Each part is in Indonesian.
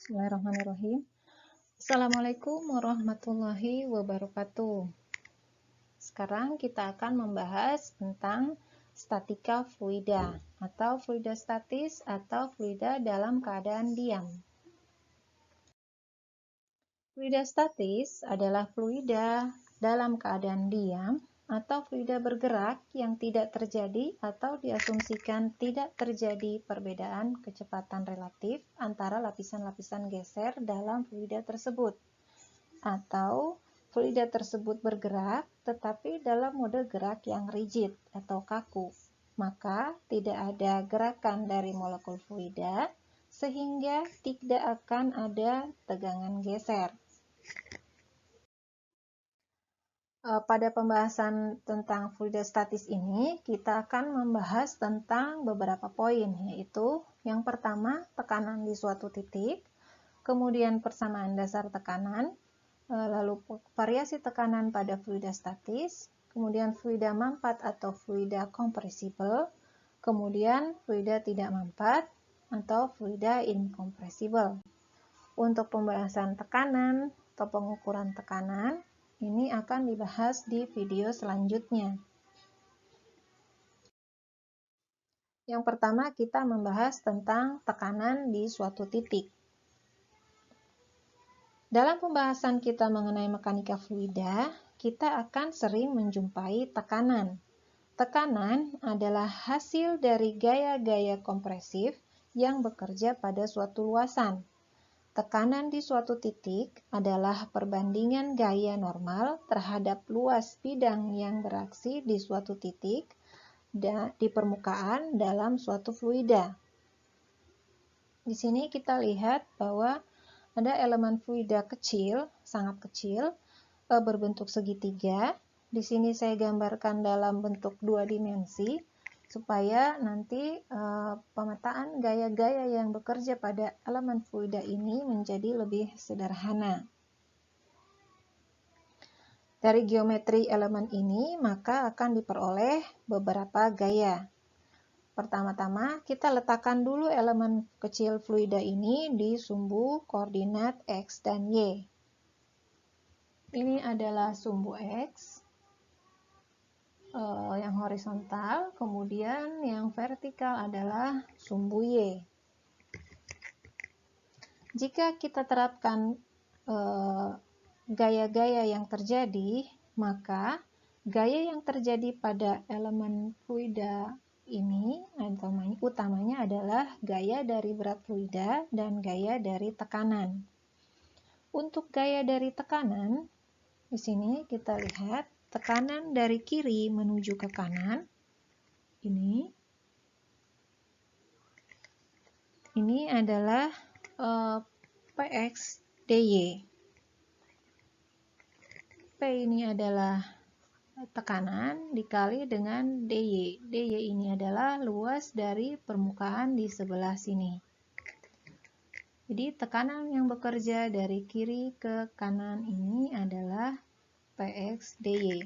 Bismillahirrahmanirrahim. Assalamualaikum warahmatullahi wabarakatuh. Sekarang kita akan membahas tentang statika fluida atau fluida statis atau fluida dalam keadaan diam. Fluida statis adalah fluida dalam keadaan diam atau fluida bergerak yang tidak terjadi atau diasumsikan tidak terjadi perbedaan kecepatan relatif antara lapisan-lapisan geser dalam fluida tersebut, atau fluida tersebut bergerak tetapi dalam mode gerak yang rigid atau kaku, maka tidak ada gerakan dari molekul fluida sehingga tidak akan ada tegangan geser. Pada pembahasan tentang fluida statis ini, kita akan membahas tentang beberapa poin, yaitu yang pertama, tekanan di suatu titik, kemudian persamaan dasar tekanan, lalu variasi tekanan pada fluida statis, kemudian fluida mampat atau fluida kompresibel, kemudian fluida tidak mampat atau fluida inkompresibel. Untuk pembahasan tekanan atau pengukuran tekanan, ini akan dibahas di video selanjutnya. Yang pertama, kita membahas tentang tekanan di suatu titik. Dalam pembahasan kita mengenai mekanika fluida, kita akan sering menjumpai tekanan. Tekanan adalah hasil dari gaya-gaya kompresif yang bekerja pada suatu luasan. Tekanan di suatu titik adalah perbandingan gaya normal terhadap luas bidang yang beraksi di suatu titik di permukaan dalam suatu fluida. Di sini kita lihat bahwa ada elemen fluida kecil, sangat kecil, berbentuk segitiga. Di sini saya gambarkan dalam bentuk 2 dimensi, supaya nanti pemetaan gaya-gaya yang bekerja pada elemen fluida ini menjadi lebih sederhana. Dari geometri elemen ini, maka akan diperoleh beberapa gaya. Pertama-tama, kita letakkan dulu elemen kecil fluida ini di sumbu koordinat X dan Y. Ini adalah sumbu X yang horizontal, kemudian yang vertikal adalah sumbu Y. Jika kita terapkan gaya-gaya yang terjadi, maka gaya yang terjadi pada elemen fluida ini utamanya adalah gaya dari berat fluida dan gaya dari tekanan. Untuk gaya dari tekanan, di sini kita lihat tekanan dari kiri menuju ke kanan. Ini adalah Px dy. P ini adalah tekanan dikali dengan dy. dy ini adalah luas dari permukaan di sebelah sini. Jadi tekanan yang bekerja dari kiri ke kanan ini adalah Px dy.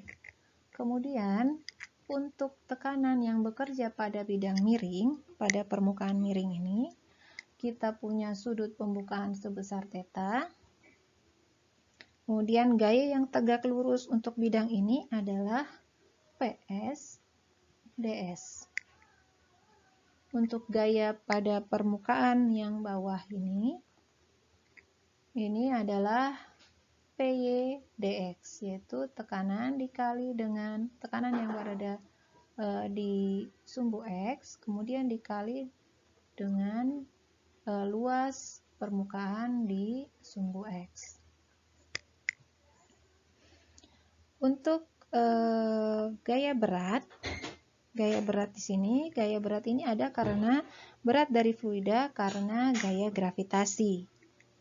Kemudian untuk tekanan yang bekerja pada bidang miring, pada permukaan miring ini, kita punya sudut pembukaan sebesar θ. Kemudian gaya yang tegak lurus untuk bidang ini adalah Ps ds. Untuk gaya pada permukaan yang bawah ini adalah Py dx, yaitu tekanan dikali dengan tekanan yang berada di sumbu X, kemudian dikali dengan luas permukaan di sumbu X. Untuk gaya berat di sini, gaya berat ini ada karena berat dari fluida karena gaya gravitasi.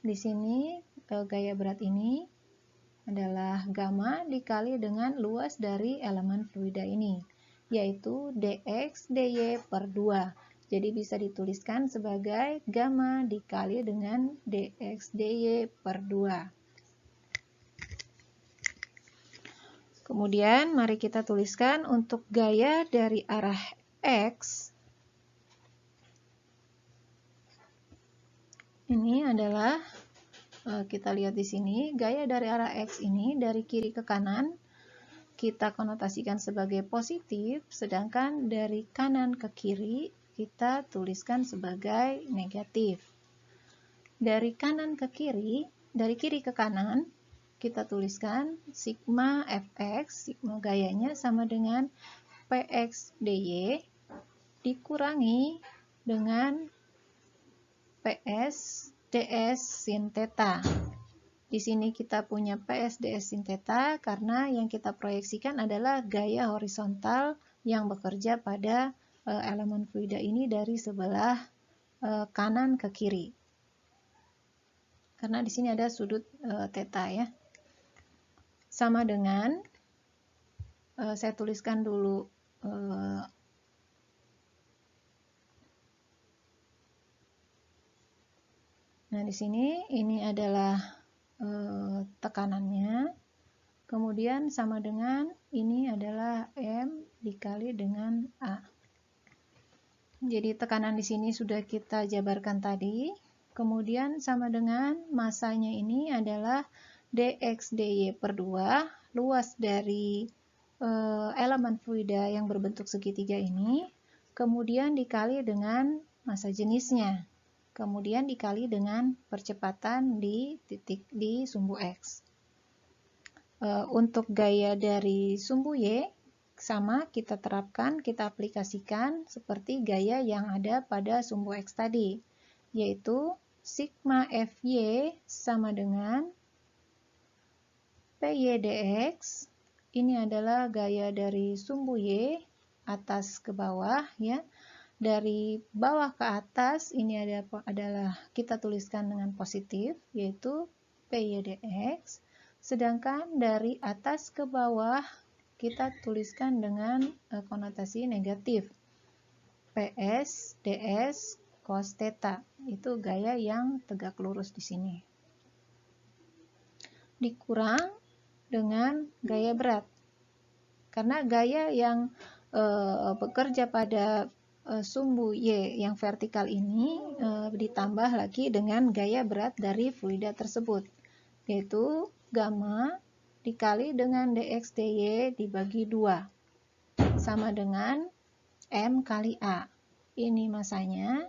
Di sini gaya berat ini adalah gamma dikali dengan luas dari elemen fluida ini, yaitu dx dy per 2. Jadi bisa dituliskan sebagai gamma dikali dengan dx dy per 2. Kemudian mari kita tuliskan untuk gaya dari arah X. Ini adalah kita lihat di sini, gaya dari arah X ini dari kiri ke kanan kita konotasikan sebagai positif, sedangkan dari kanan ke kiri kita tuliskan sebagai negatif. Dari kanan ke kiri, dari kiri ke kanan, kita tuliskan sigma fx, sigma gayanya sama dengan px dy dikurangi dengan ps ds sin theta. Di sini kita punya ps ds sin theta karena yang kita proyeksikan adalah gaya horizontal yang bekerja pada elemen fluida ini dari sebelah kanan ke kiri. Karena di sini ada sudut theta ya. Sama dengan saya tuliskan dulu nah di sini ini adalah tekanannya, kemudian sama dengan ini adalah M dikali dengan A. Jadi tekanan di sini sudah kita jabarkan tadi, kemudian sama dengan masanya ini adalah dx dy per 2, luas dari elemen fluida yang berbentuk segitiga ini, kemudian dikali dengan massa jenisnya, kemudian dikali dengan percepatan di titik di sumbu X. Untuk gaya dari sumbu Y, sama kita terapkan, kita aplikasikan seperti gaya yang ada pada sumbu X tadi, yaitu sigma Fy sama dengan Py dx. Ini adalah gaya dari sumbu Y atas ke bawah ya. Dari bawah ke atas ini adalah kita tuliskan dengan positif, yaitu Py dx. Sedangkan dari atas ke bawah kita tuliskan dengan konotasi negatif, ps ds cos theta. Itu gaya yang tegak lurus di sini. Dikurang dengan gaya berat. Karena gaya yang bekerja pada sumbu Y yang vertikal ini ditambah lagi dengan gaya berat dari fluida tersebut, yaitu gamma dikali dengan dx dy dibagi 2 sama dengan M kali A. Ini masanya.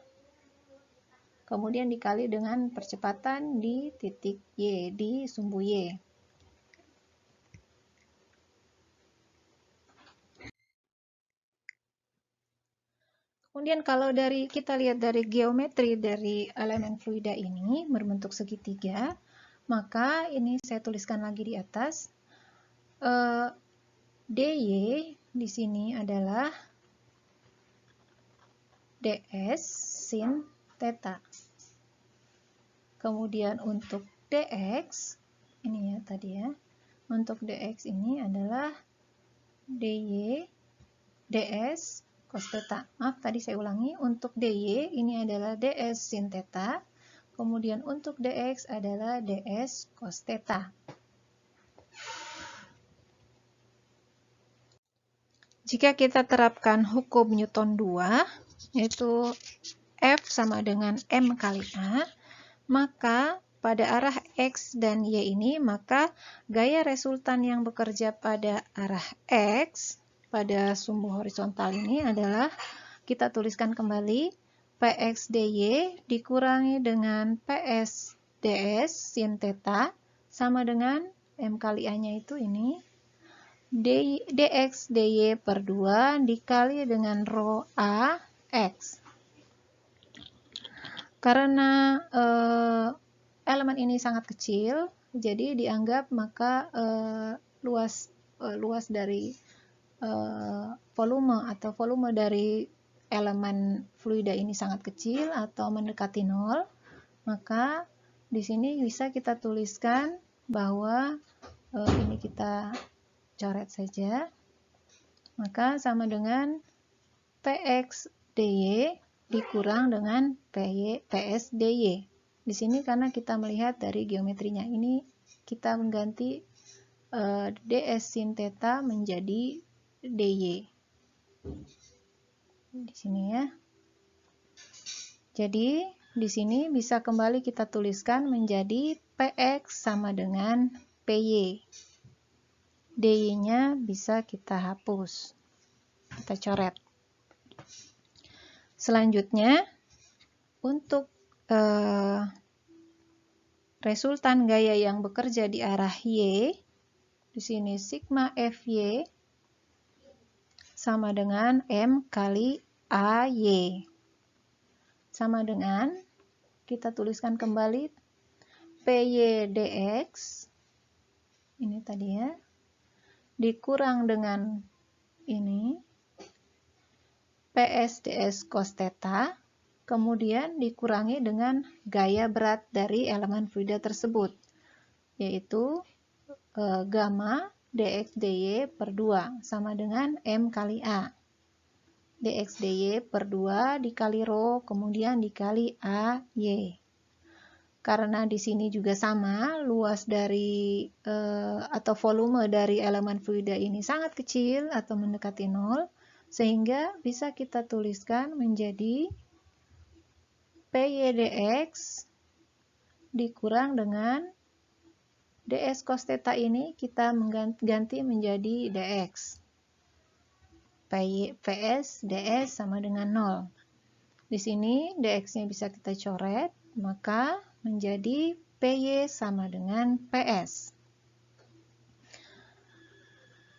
Kemudian dikali dengan percepatan di titik Y, di sumbu Y. Kemudian kalau kita lihat dari geometri dari elemen fluida ini berbentuk segitiga, maka ini saya tuliskan lagi di atas. dy di sini adalah ds sin theta. Kemudian untuk dx, ini ya tadi ya, untuk dx ini adalah dy ds cos theta. Maaf, tadi saya ulangi, untuk dy ini adalah ds sin theta, kemudian untuk dx adalah ds cos theta. Jika kita terapkan hukum Newton 2, yaitu F sama dengan M kali A, maka pada arah X dan Y ini, maka gaya resultan yang bekerja pada arah X, pada sumbu horizontal ini adalah, kita tuliskan kembali, Px dy dikurangi dengan Ps ds sin theta sama dengan M kali A-nya itu ini, dx dy per 2 dikali dengan rho A X. Karena elemen ini sangat kecil, jadi dianggap maka luas dari volume dari elemen fluida ini sangat kecil atau mendekati 0, maka di sini bisa kita tuliskan bahwa ini kita coret saja, maka sama dengan Px dy dikurang dengan Ps dy. Di sini karena kita melihat dari geometrinya ini, kita mengganti ds sin theta menjadi dy. Di sini ya. Jadi di sini bisa kembali kita tuliskan menjadi PX sama dengan PY. DY-nya bisa kita hapus. Kita coret. Selanjutnya, untuk resultan gaya yang bekerja di arah Y, di sini sigma FY sama dengan M kali AY. Sama dengan, kita tuliskan kembali PY dx, ini tadi ya, dikurang dengan ini, PS ds cos theta, kemudian dikurangi dengan gaya berat dari elemen fluida tersebut, yaitu gamma dx dy per 2 sama dengan M kali A. Dx dy per 2 dikali rho, kemudian dikali AY. Karena di sini juga sama, luas dari atau volume dari elemen fluida ini sangat kecil atau mendekati 0, sehingga bisa kita tuliskan menjadi PY dx dikurang dengan ds cos theta, ini kita ganti menjadi dx. PS ds sama dengan 0. Di sini dx-nya bisa kita coret, maka menjadi PY sama dengan PS.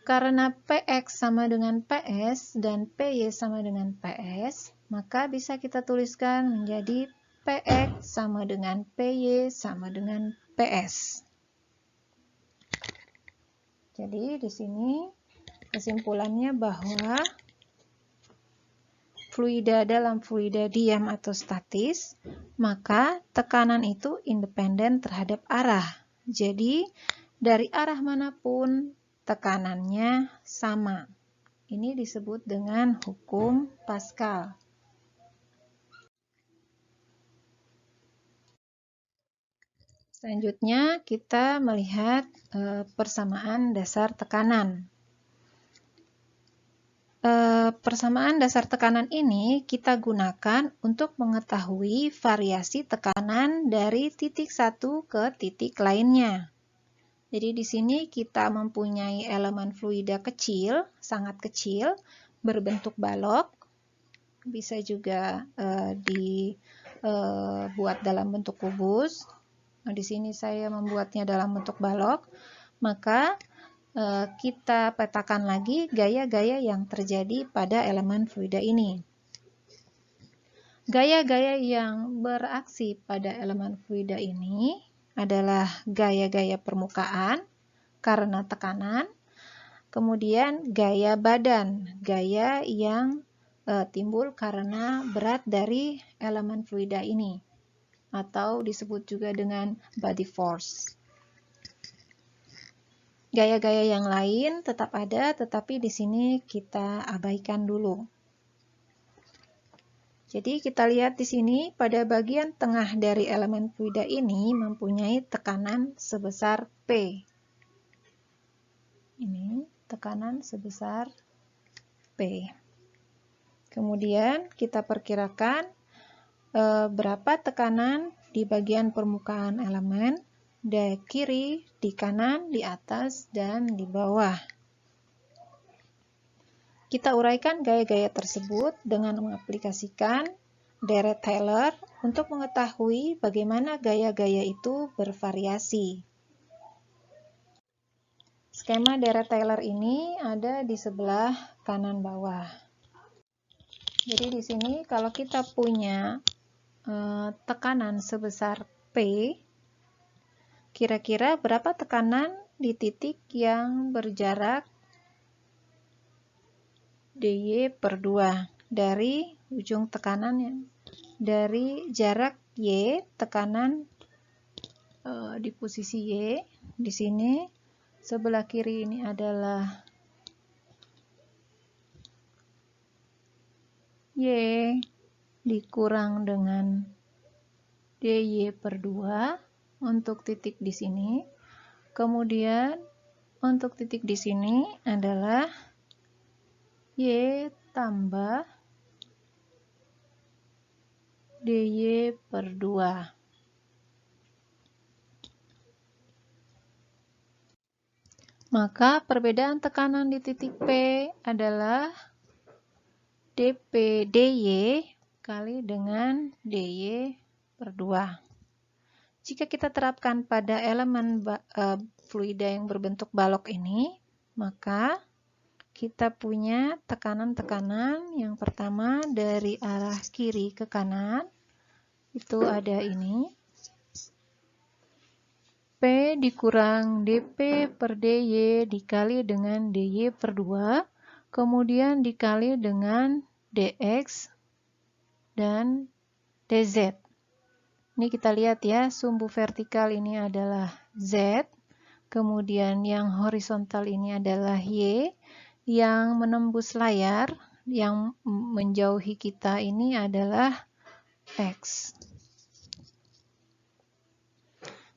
Karena PX sama dengan PS dan PY sama dengan PS, maka bisa kita tuliskan menjadi PX sama dengan PY sama dengan PS. Jadi di sini kesimpulannya bahwa fluida dalam fluida diam atau statis, maka tekanan itu independen terhadap arah. Jadi dari arah manapun tekanannya sama. Ini disebut dengan hukum Pascal. Selanjutnya kita melihat persamaan dasar tekanan. Persamaan dasar tekanan ini kita gunakan untuk mengetahui variasi tekanan dari titik satu ke titik lainnya. Jadi di sini kita mempunyai elemen fluida kecil, sangat kecil, berbentuk balok, bisa juga dibuat dalam bentuk kubus. Nah, di sini saya membuatnya dalam bentuk balok, maka kita petakan lagi gaya-gaya yang terjadi pada elemen fluida ini. Gaya-gaya yang beraksi pada elemen fluida ini adalah gaya-gaya permukaan karena tekanan, kemudian gaya badan, gaya yang timbul karena berat dari elemen fluida ini, atau disebut juga dengan body force. Gaya-gaya yang lain tetap ada, tetapi di sini kita abaikan dulu. Jadi kita lihat di sini pada bagian tengah dari elemen fluida ini mempunyai tekanan sebesar P. Ini tekanan sebesar P. Kemudian kita perkirakan berapa tekanan di bagian permukaan elemen, di kiri, di kanan, di atas, dan di bawah. Kita uraikan gaya-gaya tersebut dengan mengaplikasikan Dirac-Taylor untuk mengetahui bagaimana gaya-gaya itu bervariasi. Skema Dirac-Taylor ini ada di sebelah kanan bawah. Jadi di sini kalau kita punya tekanan sebesar P, kira-kira berapa tekanan di titik yang berjarak dy per 2 dari ujung tekanan dari jarak y, tekanan di posisi y. Di sini sebelah kiri ini adalah y dikurang dengan dy per 2 untuk titik di sini. Kemudian untuk titik di sini adalah y tambah dy per 2. Maka perbedaan tekanan di titik P adalah dp dy kali dengan dy per 2. Jika kita terapkan pada elemen fluida yang berbentuk balok ini, maka kita punya tekanan-tekanan yang pertama dari arah kiri ke kanan, itu ada ini. P dikurang dp per dy dikali dengan dy per 2, kemudian dikali dengan dx dan dz. Ini kita lihat ya, sumbu vertikal ini adalah Z, kemudian yang horizontal ini adalah Y, yang menembus layar, yang menjauhi kita ini adalah X.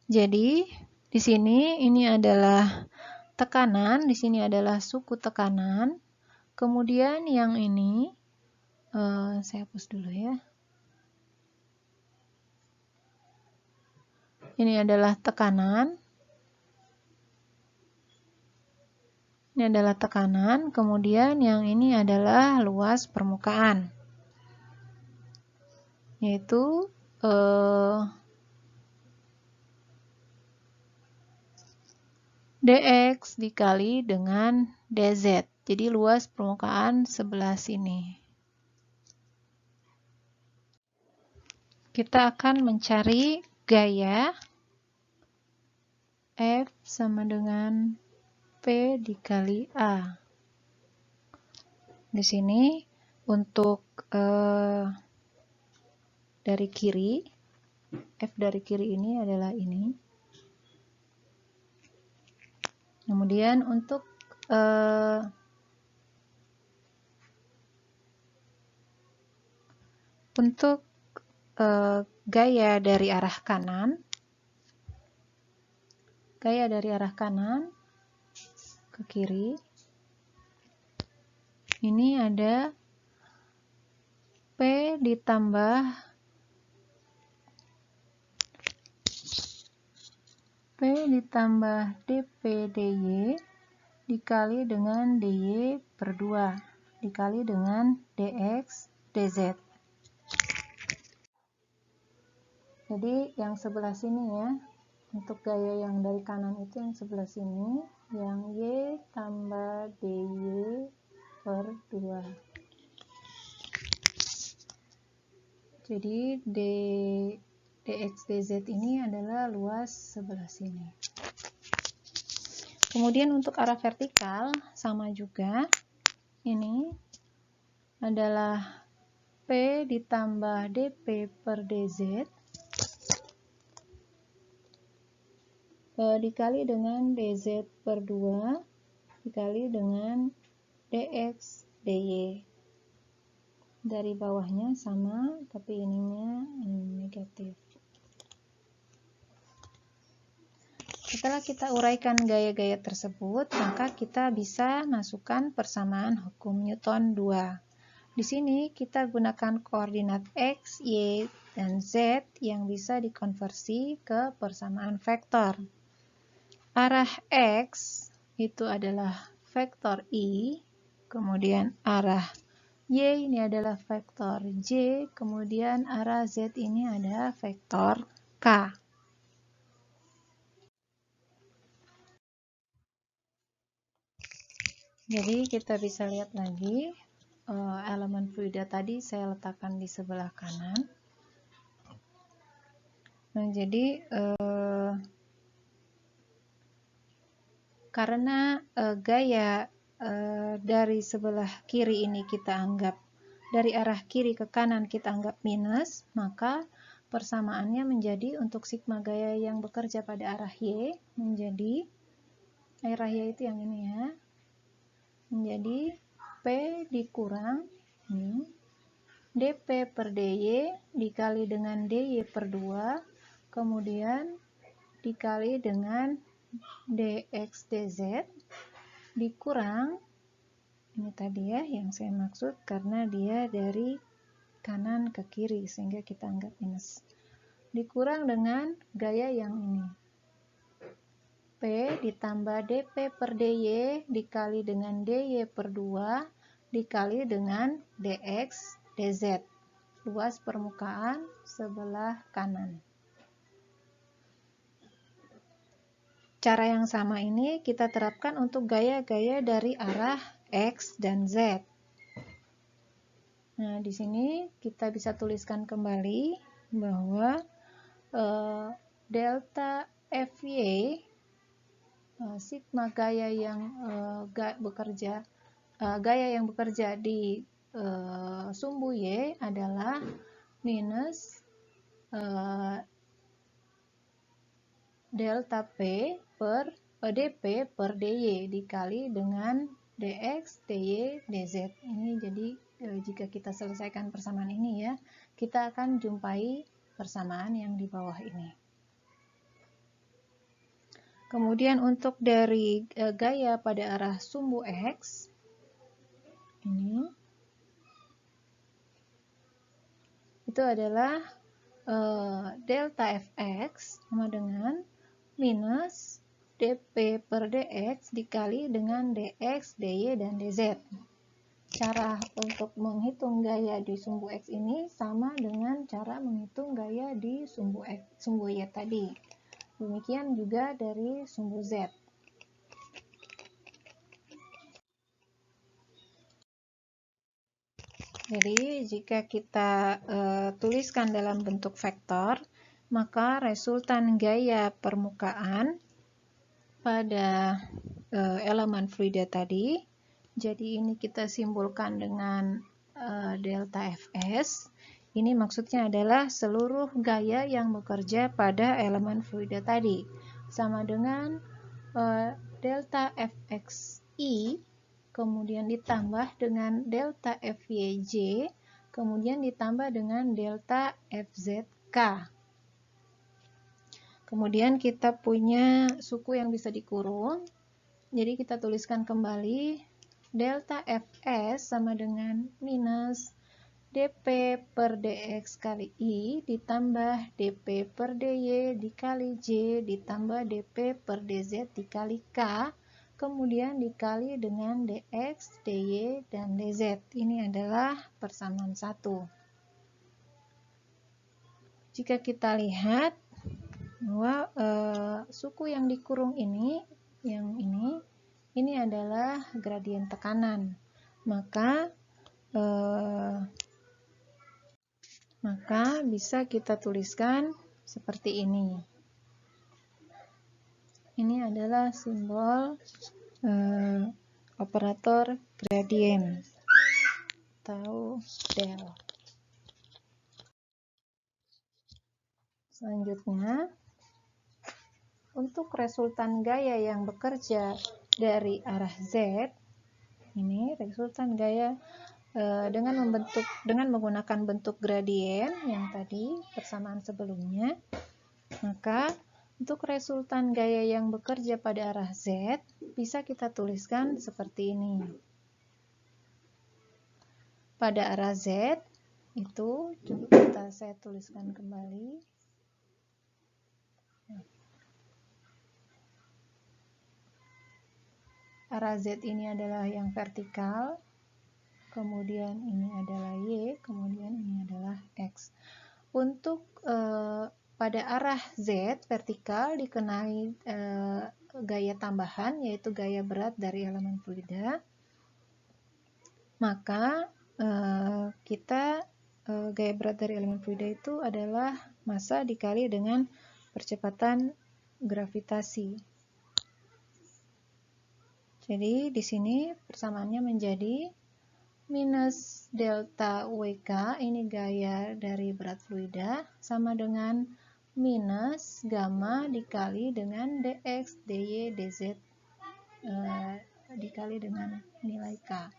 Jadi, di sini ini adalah tekanan, di sini adalah suku tekanan, kemudian yang ini, saya hapus dulu ya. Ini adalah tekanan. Ini adalah tekanan, kemudian yang ini adalah luas permukaan. Yaitu dx dikali dengan dz. Jadi luas permukaan sebelah sini. Kita akan mencari gaya F sama dengan P dikali A. Di sini untuk dari kiri, F dari kiri ini adalah ini. Kemudian untuk gaya dari arah kanan, ke kiri, ini ada P ditambah dp dy dikali dengan dy per 2 dikali dengan dx dz. Jadi yang sebelah sini ya, untuk gaya yang dari kanan itu yang sebelah sini, yang y tambah dy per 2. Jadi dx dz ini adalah luas sebelah sini. Kemudian untuk arah vertikal sama juga, ini adalah P ditambah dp per dz dikali dengan dz per 2 dikali dengan dx dy. Dari bawahnya sama, tapi ininya negatif. Setelah kita uraikan gaya-gaya tersebut, maka kita bisa masukkan persamaan hukum Newton 2. Di sini kita gunakan koordinat X, Y, dan Z yang bisa dikonversi ke persamaan vektor. Arah X itu adalah vektor I, kemudian arah Y ini adalah vektor J, kemudian arah Z ini ada vektor K. Jadi kita bisa lihat lagi, elemen fluida tadi saya letakkan di sebelah kanan. Nah, jadi karena gaya dari sebelah kiri ini kita anggap, dari arah kiri ke kanan kita anggap minus, maka persamaannya menjadi untuk sigma gaya yang bekerja pada arah Y menjadi, arah Y itu yang ini ya, menjadi P dikurang dp per dy dikali dengan dy per 2, kemudian dikali dengan dx dz dikurang ini tadi ya yang saya maksud karena dia dari kanan ke kiri, sehingga kita anggap minus. Dikurang dengan gaya yang ini. P ditambah dP per dy dikali dengan dy per 2 dikali dengan dx dz. Luas permukaan sebelah kanan. Cara yang sama ini kita terapkan untuk gaya-gaya dari arah X dan Z. Nah, di sini kita bisa tuliskan kembali bahwa delta Fy, sigma gaya yang bekerja di sumbu Y adalah minus delta P per dP per dy dikali dengan dx, dy, dz. Ini jadi jika kita selesaikan persamaan ini ya, kita akan jumpai persamaan yang di bawah ini. Kemudian untuk dari gaya pada arah sumbu X, ini itu adalah delta Fx sama dengan minus dP per dx dikali dengan dx, dy, dan dz. Cara untuk menghitung gaya di sumbu X ini sama dengan cara menghitung gaya di sumbu Y tadi. Demikian juga dari sumbu Z. Jadi jika kita tuliskan dalam bentuk vektor, maka resultan gaya permukaan pada elemen fluida tadi, jadi ini kita simbolkan dengan delta Fs. Ini maksudnya adalah seluruh gaya yang bekerja pada elemen fluida tadi, sama dengan delta Fxi, kemudian ditambah dengan delta Fyj, kemudian ditambah dengan delta Fzk. Kemudian kita punya suku yang bisa dikurung, jadi kita tuliskan kembali delta Fs sama dengan minus dP per dx kali I ditambah dP per dy dikali J ditambah dP per dz dikali K, kemudian dikali dengan dx, dy, dan dz. Ini adalah persamaan 1. Jika kita lihat bahwa suku yang dikurung ini, ini adalah gradien tekanan. Maka bisa kita tuliskan seperti ini. Ini adalah simbol operator gradien atau del. Selanjutnya, untuk resultan gaya yang bekerja dari arah Z, ini resultan gaya dengan menggunakan bentuk gradien yang tadi persamaan sebelumnya, maka untuk resultan gaya yang bekerja pada arah Z bisa kita tuliskan seperti ini. Pada arah Z itu saya tuliskan kembali. Arah Z ini adalah yang vertikal, kemudian ini adalah Y, kemudian ini adalah X. Untuk pada arah Z vertikal dikenai gaya tambahan, yaitu gaya berat dari elemen fluida. Maka gaya berat dari elemen fluida itu adalah massa dikali dengan percepatan gravitasi. Jadi di sini persamaannya menjadi minus delta WK, ini gaya dari berat fluida, sama dengan minus gamma dikali dengan dx, dy, dz dikali dengan nilai K.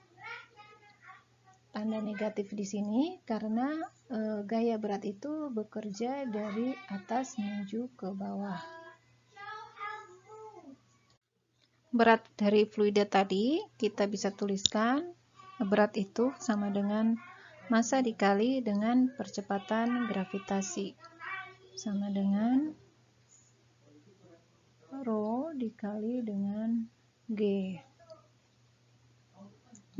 Tanda negatif di sini karena gaya berat itu bekerja dari atas menuju ke bawah. Berat dari fluida tadi kita bisa tuliskan berat itu sama dengan massa dikali dengan percepatan gravitasi sama dengan Rho dikali dengan G.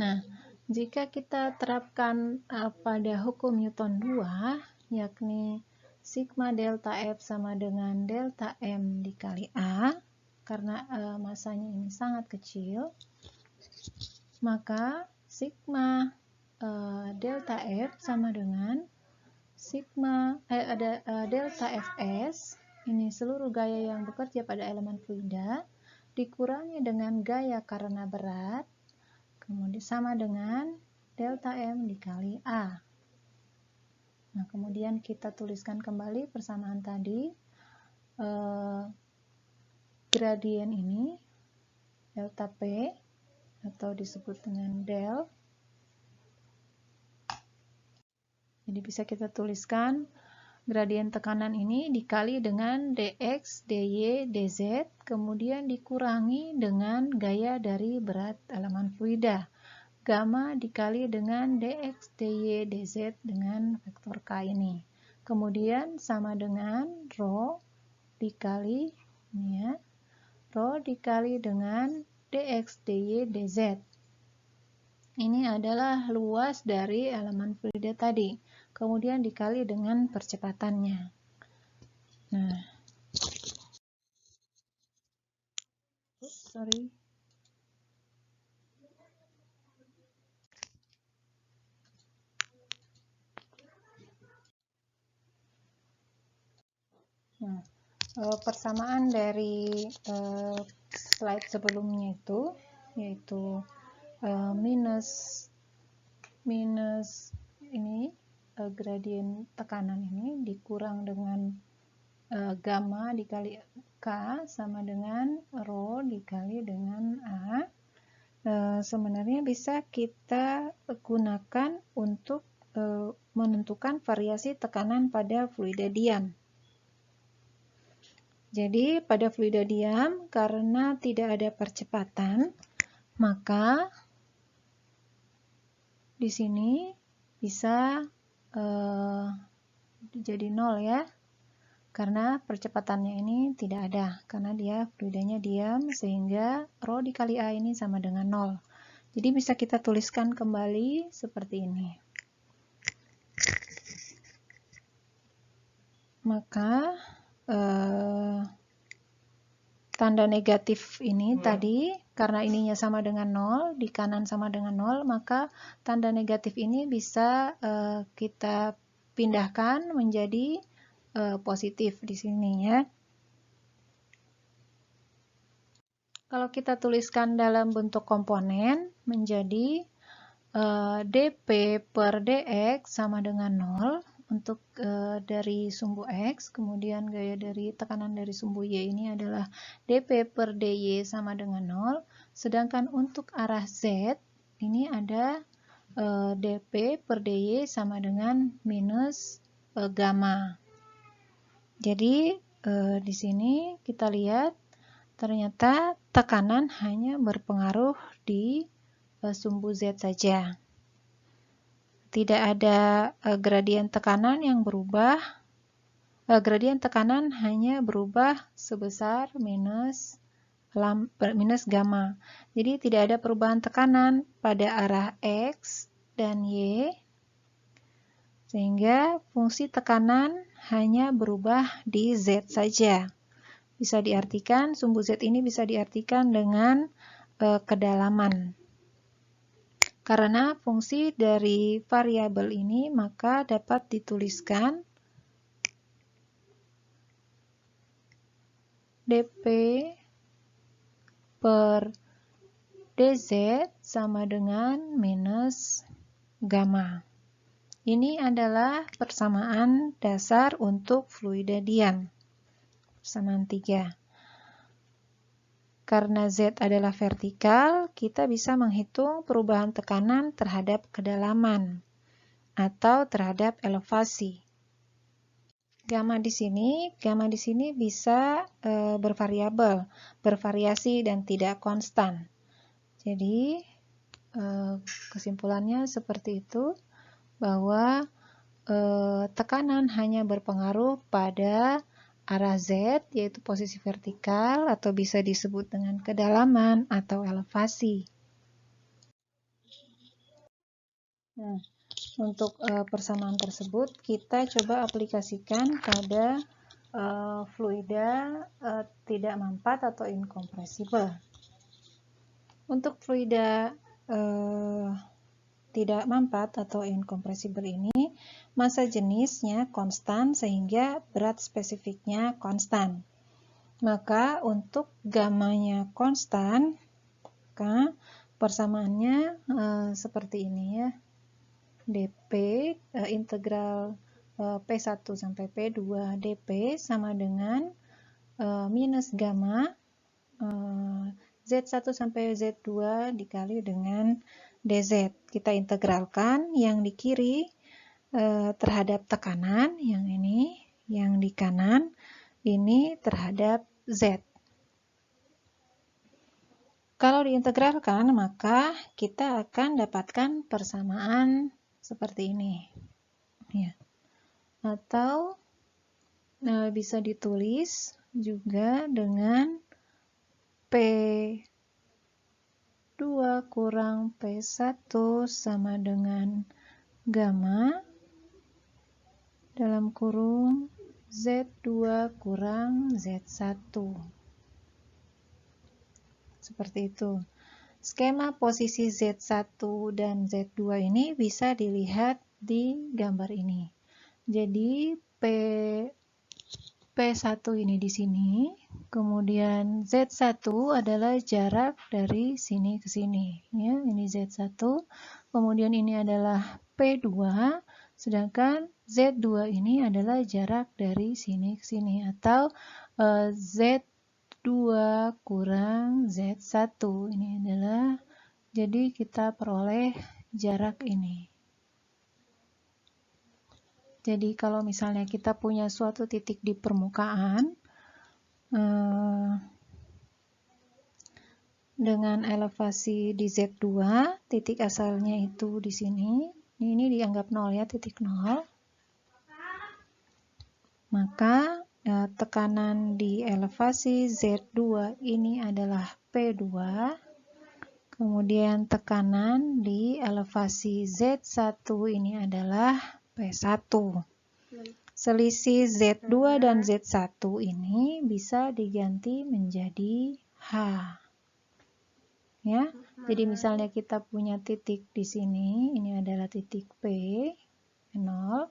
Nah, jika kita terapkan pada hukum Newton 2, yakni sigma delta F sama dengan delta M dikali A, karena masanya ini sangat kecil, maka sigma delta F sama dengan sigma delta Fs, ini seluruh gaya yang bekerja pada elemen fluida, dikurangi dengan gaya karena berat, kemudian sama dengan delta M dikali A. Nah, kemudian kita tuliskan kembali persamaan tadi. Gradien ini delta P atau disebut dengan del. Jadi bisa kita tuliskan gradien tekanan ini dikali dengan dx, dy, dz, kemudian dikurangi dengan gaya dari berat elemen fluida. Gamma dikali dengan dx, dy, dz dengan vektor k ini. Kemudian sama dengan rho dikali ini ya, rho dikali dengan dx, dy, dz. Ini adalah luas dari elemen fluida tadi. Kemudian dikali dengan percepatannya. Nah, persamaan dari slide sebelumnya itu yaitu minus ini gradien tekanan ini dikurang dengan gamma dikali K sama dengan rho dikali dengan A. Sebenarnya bisa kita gunakan untuk menentukan variasi tekanan pada fluida diam. Jadi pada fluida diam, karena tidak ada percepatan, maka di sini bisa jadi 0 ya, karena percepatannya ini tidak ada, karena dia fluidanya diam, sehingga rho dikali A ini sama dengan 0. Jadi bisa kita tuliskan kembali seperti ini. Maka tanda negatif ini tadi, karena ininya sama dengan 0, di kanan sama dengan 0, maka tanda negatif ini bisa kita pindahkan menjadi positif di sini ya. Kalau kita tuliskan dalam bentuk komponen menjadi dP per dx sama dengan 0 untuk dari sumbu X, kemudian gaya dari tekanan dari sumbu Y ini adalah dP per dy sama dengan 0, sedangkan untuk arah Z ini ada dP per dy sama dengan minus gamma. Jadi di sini kita lihat ternyata tekanan hanya berpengaruh di sumbu Z saja. Tidak ada gradien tekanan yang berubah. Gradien tekanan hanya berubah sebesar minus gamma. Jadi tidak ada perubahan tekanan pada arah X dan Y, sehingga fungsi tekanan hanya berubah di Z saja. Bisa diartikan, sumbu Z ini bisa diartikan dengan kedalaman. Karena fungsi dari variabel ini maka dapat dituliskan dP per dz sama dengan minus gamma. Ini adalah persamaan dasar untuk fluida diam. Persamaan 3. Karena Z adalah vertikal, kita bisa menghitung perubahan tekanan terhadap kedalaman atau terhadap elevasi. Gamma di sini bisa bervariabel, bervariasi dan tidak konstan. Jadi kesimpulannya seperti itu. bahwa tekanan hanya berpengaruh pada arah Z, yaitu posisi vertikal, atau bisa disebut dengan kedalaman atau elevasi. Nah, untuk persamaan tersebut kita coba aplikasikan pada fluida tidak mampat atau incompressible. Untuk fluida tidak mampat atau incompressible ini, massa jenisnya konstan sehingga berat spesifiknya konstan. Maka untuk gamanya konstan, maka persamaannya seperti ini ya. dP integral P1 sampai P2 dP sama dengan minus gamma Z1 sampai Z2 dikali dengan dz. Kita integralkan yang di kiri terhadap tekanan, yang ini, yang di kanan ini terhadap Z. Kalau diintegralkan, maka kita akan dapatkan persamaan seperti ini. Ya. Atau bisa ditulis juga dengan P2 kurang P1 sama dengan gamma dalam kurung Z2 kurang Z1. Seperti itu. Skema posisi Z1 dan Z2 ini bisa dilihat di gambar ini. Jadi P1 ini di sini, kemudian Z1 adalah jarak dari sini ke sini. Ya, ini Z1, kemudian ini adalah P2, sedangkan Z2 ini adalah jarak dari sini ke sini, atau Z2 kurang Z1. Ini adalah, jadi kita peroleh jarak ini. Jadi kalau misalnya kita punya suatu titik di permukaan dengan elevasi di Z2, titik asalnya itu di sini. Ini dianggap 0 ya, titik 0. Maka tekanan di elevasi Z2 ini adalah P2. Kemudian tekanan di elevasi Z1 ini adalah P1. Selisih Z2 dan Z1 ini bisa diganti menjadi H. Ya, jadi misalnya kita punya titik di sini, ini adalah titik P, 0.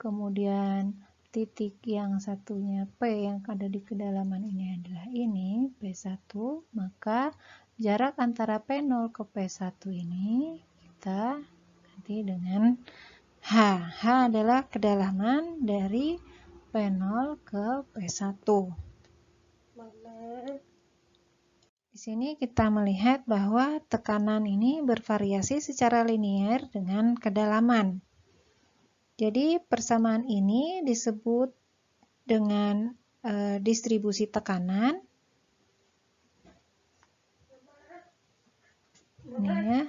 Kemudian titik yang satunya P yang ada di kedalaman ini adalah ini, P1. Maka jarak antara P0 ke P1 ini kita ganti dengan H. H adalah kedalaman dari P0 ke P1. Di sini kita melihat bahwa tekanan ini bervariasi secara linier dengan kedalaman. Jadi persamaan ini disebut dengan distribusi tekanan. Ini ya,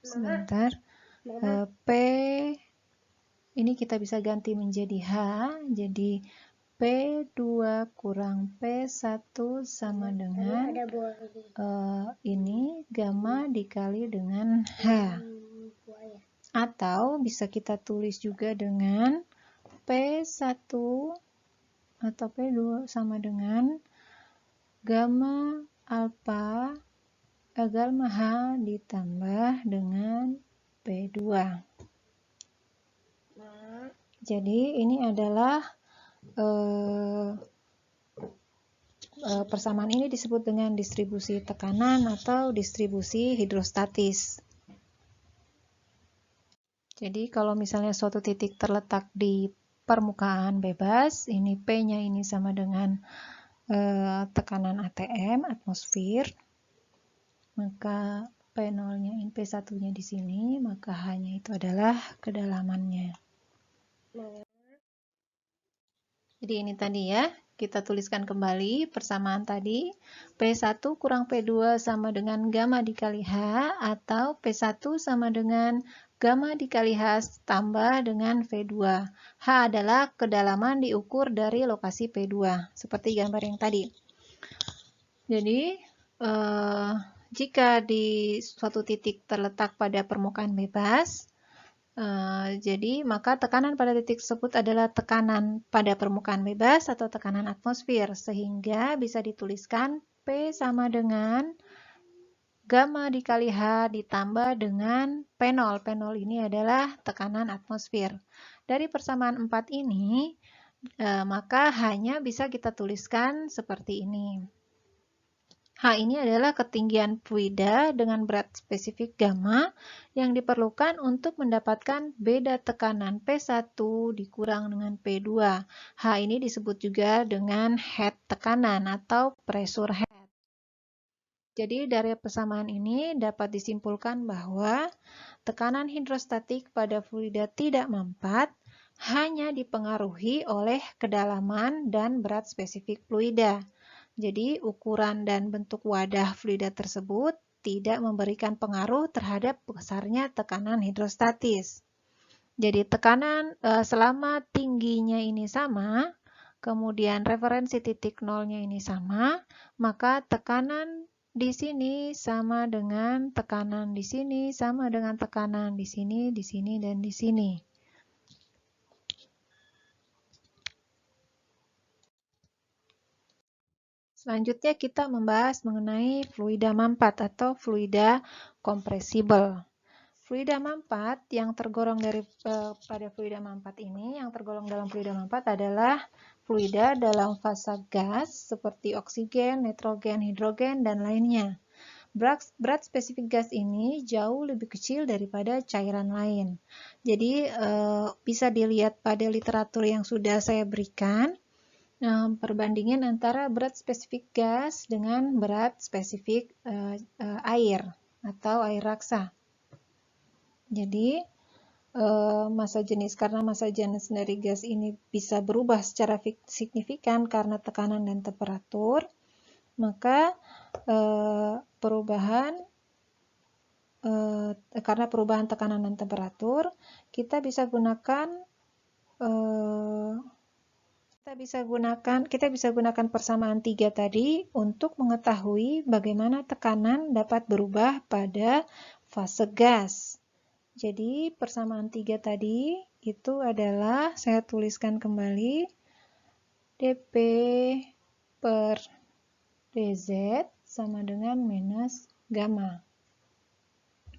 sebentar. P ini kita bisa ganti menjadi H, jadi P2 kurang P1 sama dengan ini gamma dikali dengan H. Atau bisa kita tulis juga dengan P1 atau P2 sama dengan gamma alpha gamma H ditambah dengan P2. Jadi ini adalah persamaan ini disebut dengan distribusi tekanan atau distribusi hidrostatis. Jadi kalau misalnya suatu titik terletak di permukaan bebas, ini P-nya ini sama dengan tekanan ATM, atmosfer, maka P0-nya ini P1-nya di sini, maka H-nya itu adalah kedalamannya. Jadi ini tadi ya, kita tuliskan kembali persamaan tadi. P1 kurang P2 sama dengan gamma dikali H, atau P1 sama dengan gamma dikali H tambah dengan V2. H adalah kedalaman diukur dari lokasi P2, seperti gambar yang tadi. Jadi, jika di suatu titik terletak pada permukaan bebas, jadi maka tekanan pada titik tersebut adalah tekanan pada permukaan bebas atau tekanan atmosfer, sehingga bisa dituliskan P sama dengan gamma dikali H ditambah dengan P0. P0 ini adalah tekanan atmosfer. Dari persamaan 4 ini, maka H-nya bisa kita tuliskan seperti ini. H ini adalah ketinggian fluida dengan berat spesifik gamma yang diperlukan untuk mendapatkan beda tekanan P1 dikurang dengan P2. H ini disebut juga dengan head tekanan atau pressure head. Jadi dari persamaan ini dapat disimpulkan bahwa tekanan hidrostatik pada fluida tidak mempat hanya dipengaruhi oleh kedalaman dan berat spesifik fluida. Jadi ukuran dan bentuk wadah fluida tersebut tidak memberikan pengaruh terhadap besarnya tekanan hidrostatis. Jadi tekanan selama tingginya ini sama, kemudian referensi titik nolnya ini sama, maka tekanan di sini sama dengan tekanan di sini, sama dengan tekanan di sini, dan di sini. Selanjutnya kita membahas mengenai fluida mampat atau fluida kompresibel. Fluida mampat yang tergolong pada fluida mampat ini, yang tergolong dalam fluida mampat adalah fluida dalam fase gas seperti oksigen, nitrogen, hidrogen, dan lainnya. Berat spesifik gas ini jauh lebih kecil daripada cairan lain. Jadi bisa dilihat pada literatur yang sudah saya berikan, perbandingan antara berat spesifik gas dengan berat spesifik air atau air raksa. Jadi karena massa jenis dari gas ini bisa berubah secara signifikan karena tekanan dan temperatur, maka karena perubahan tekanan dan temperatur, kita bisa gunakan persamaan 3 tadi untuk mengetahui bagaimana tekanan dapat berubah pada fase gas. Jadi persamaan 3 tadi itu adalah, saya tuliskan kembali, dP per dz sama dengan minus gamma.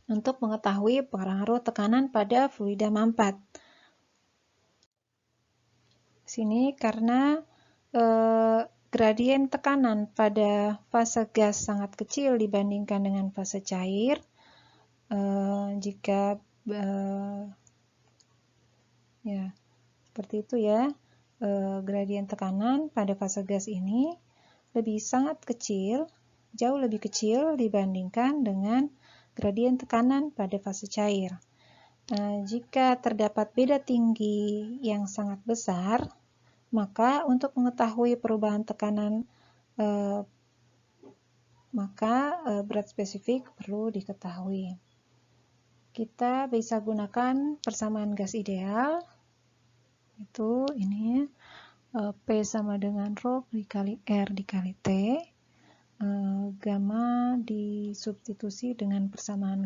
Untuk mengetahui pengaruh tekanan pada fluida mampat. Sini karena gradien tekanan pada fase gas sangat kecil dibandingkan dengan fase cair, ya seperti itu ya, gradien tekanan pada fase gas ini sangat kecil, jauh lebih kecil dibandingkan dengan gradien tekanan pada fase cair. Jika terdapat beda tinggi yang sangat besar, maka untuk mengetahui perubahan tekanan, berat spesifik perlu diketahui. Kita bisa gunakan persamaan gas ideal, itu ini P sama dengan rho dikali R dikali T, gamma disubstitusi dengan persamaan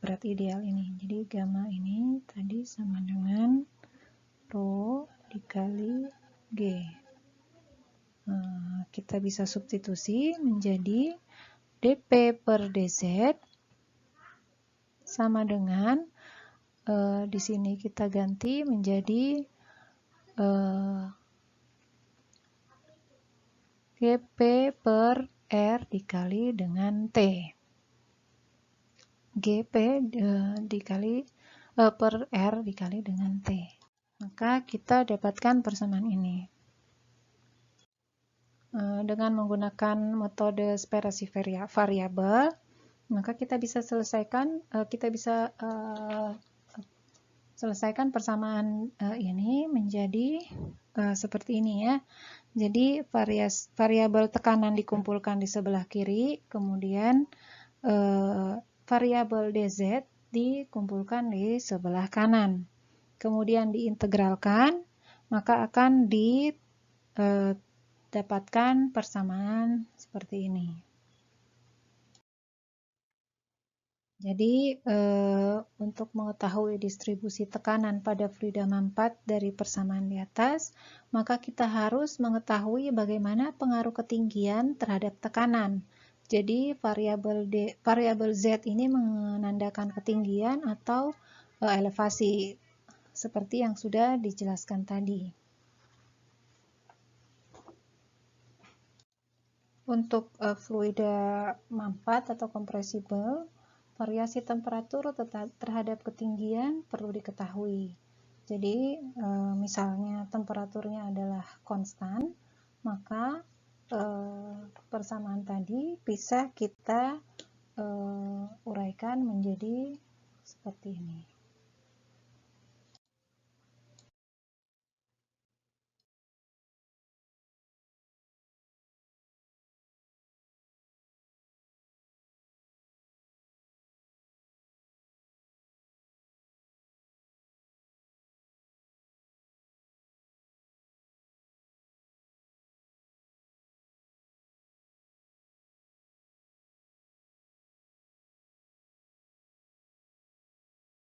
berat ideal ini. Jadi gamma ini tadi sama dengan rho dikali G. Kita bisa substitusi menjadi dP per dz sama dengan, di sini kita ganti menjadi Gp per R dikali dengan T. Gp dikali per R dikali dengan T. Maka kita dapatkan persamaan ini. Dengan menggunakan metode separasi variabel, maka kita bisa selesaikan persamaan ini menjadi seperti ini ya. Jadi variabel tekanan dikumpulkan di sebelah kiri, kemudian variabel dz dikumpulkan di sebelah kanan. Kemudian diintegralkan, maka akan didapatkan persamaan seperti ini. Jadi, untuk mengetahui distribusi tekanan pada fluida mampat dari persamaan di atas, maka kita harus mengetahui bagaimana pengaruh ketinggian terhadap tekanan. Jadi, variabel Z ini menandakan ketinggian atau elevasi, seperti yang sudah dijelaskan tadi. Untuk fluida mampat atau kompresibel, variasi temperatur terhadap ketinggian perlu diketahui. Jadi, misalnya temperaturnya adalah konstan, maka persamaan tadi bisa kita uraikan menjadi seperti ini.